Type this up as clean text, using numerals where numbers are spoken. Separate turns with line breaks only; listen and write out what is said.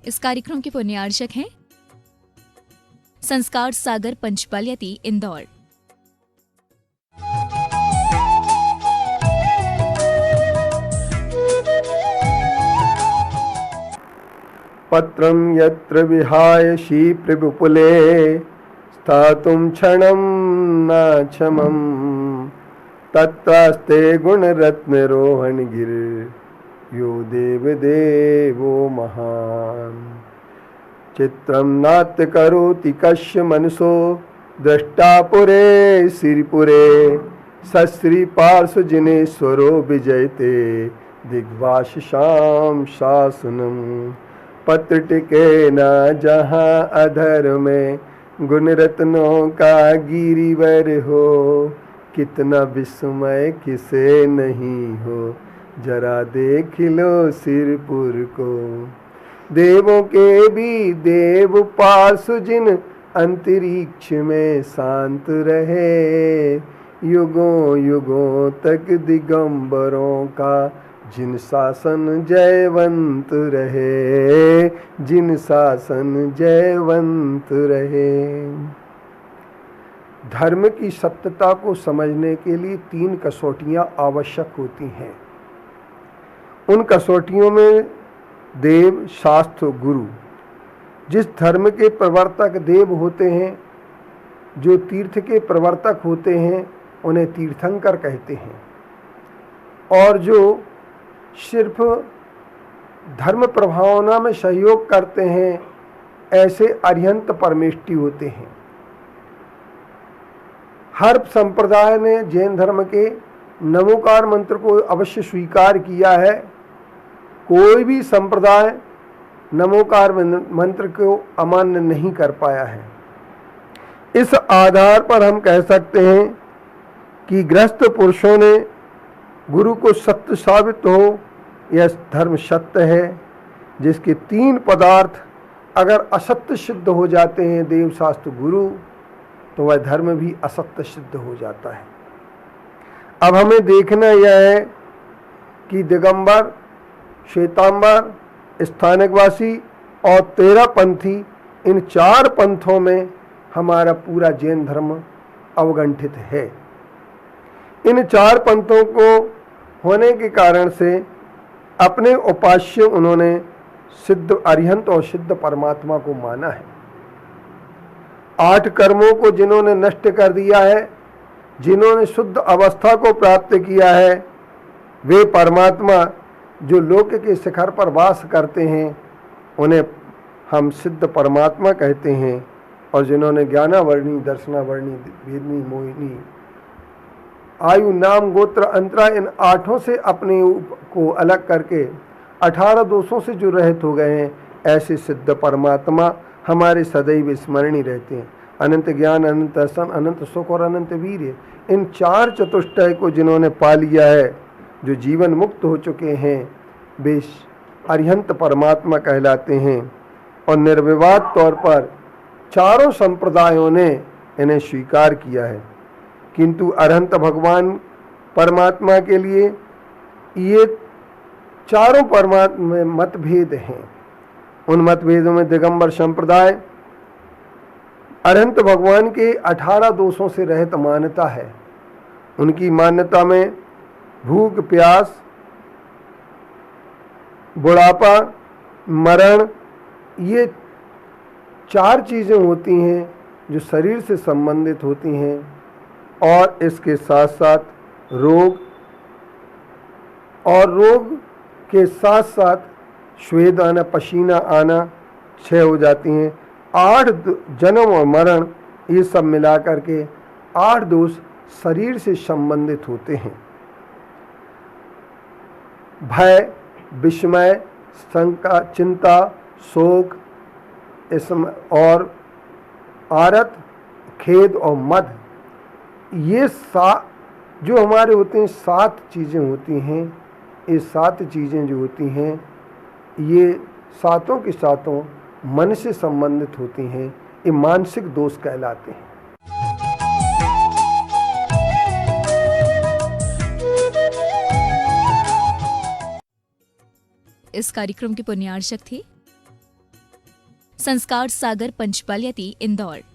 इस कार्यक्रम के पुण्यार्चक हैं संस्कार सागर पंचपालियती इंदौर।
पत्रं यत्र विहायसि प्रभुकुले स्थातुं क्षणं न क्षमं तत्रास्ते गुणरत्नरोहणगिर्यो देवदेवो महान्। चित्रं नाट्य करोति कस्य मनसो द्रष्टा पुरे श्रीपुरे सश्री पार्श्वजिनेश्वरो विजयते दिग्वासशां शासनम्। पत्र टिके न जहाँ अधर में गुण रत्नों का गिरिवर हो, कितना विस्मय किसे नहीं हो जरा देख लो सिरपुर को। देवों के भी देव पासु जिन अंतरिक्ष में शांत रहे, युगों युगों तक दिगंबरों का जिन शासन जयवंत रहे, जिन शासन जयवंत रहे। धर्म की सत्यता को समझने के लिए 3 कसौटियां आवश्यक होती हैं। उन कसौटियों में देव, शास्त्र, गुरु। जिस धर्म के प्रवर्तक देव होते हैं, जो तीर्थ के प्रवर्तक होते हैं, उन्हें तीर्थंकर कहते हैं। और जो सिर्फ धर्म प्रभावना में सहयोग करते हैं, ऐसे अरिहंत परमेष्टि होते हैं। हर संप्रदाय ने जैन धर्म के नमोकार मंत्र को अवश्य स्वीकार किया है। कोई भी संप्रदाय नमोकार मंत्र को अमान्य नहीं कर पाया है। इस आधार पर हम कह सकते हैं कि गृहस्थ पुरुषों ने गुरु को सत्य साबित हो, यह धर्म सत्य है। जिसके 3 पदार्थ अगर असत्य सिद्ध हो जाते हैं, देव, शास्त्र, गुरु, तो वह धर्म भी असत्य सिद्ध हो जाता है। अब हमें देखना यह है कि दिगंबर, श्वेतांबर, स्थानकवासी और 13 पंथी, इन 4 पंथों में हमारा पूरा जैन धर्म अवगंठित है। इन 4 पंथों को होने के कारण से अपने उपास्य उन्होंने सिद्ध अरिहंत और सिद्ध परमात्मा को माना है। 8 कर्मों को जिन्होंने नष्ट कर दिया है, जिन्होंने शुद्ध अवस्था को प्राप्त किया है, वे परमात्मा जो लोक के शिखर पर वास करते हैं, उन्हें हम सिद्ध परमात्मा कहते हैं। और जिन्होंने ज्ञानावर्णी, दर्शनावर्णी, वेदनी, मोहिनी, आयु, नाम, गोत्र, अंतरा, इन 8 से अपने को अलग करके 18 दोषों से जो रहित हो गए हैं, ऐसे सिद्ध परमात्मा हमारे सदैव स्मरणीय रहते हैं। अनंत ज्ञान, अनंत दर्शन, अनंत सुख और अनंत वीर्य, इन 4 चतुष्टय को जिन्होंने पा लिया है, जो जीवन मुक्त हो चुके हैं, वे अरिहंत परमात्मा कहलाते हैं। और निर्विवाद तौर पर चारों संप्रदायों ने इन्हें स्वीकार किया है। किंतु अरहंत भगवान परमात्मा के लिए ये चारों परमात्मा में मतभेद हैं। उन मतभेदों में दिगंबर संप्रदाय अरहंत भगवान के 18 दोषों से रहित मान्यता है। उनकी मान्यता में भूख, प्यास, बुढ़ापा, मरण, ये 4 चीज़ें होती हैं जो शरीर से संबंधित होती हैं। और इसके साथ साथ रोग, और रोग के साथ साथ श्वेद आना, पसीना आना, क्षय हो जाती हैं। 8 जन्म और मरण, ये सब मिला करके 8 दोष शरीर से संबंधित होते हैं। भय, विस्मय, शंका, चिंता, शोक, और आरत, खेद और मद, ये जो हमारे होते हैं 7 चीज़ें होती हैं। ये 7 चीज़ें जो होती हैं, ये सातों की सातों मन से संबंधित होती हैं। ये मानसिक दोष कहलाते हैं।
इस कार्यक्रम के पुण्यार्चक थे संस्कार सागर पंचपालियाती इंदौर।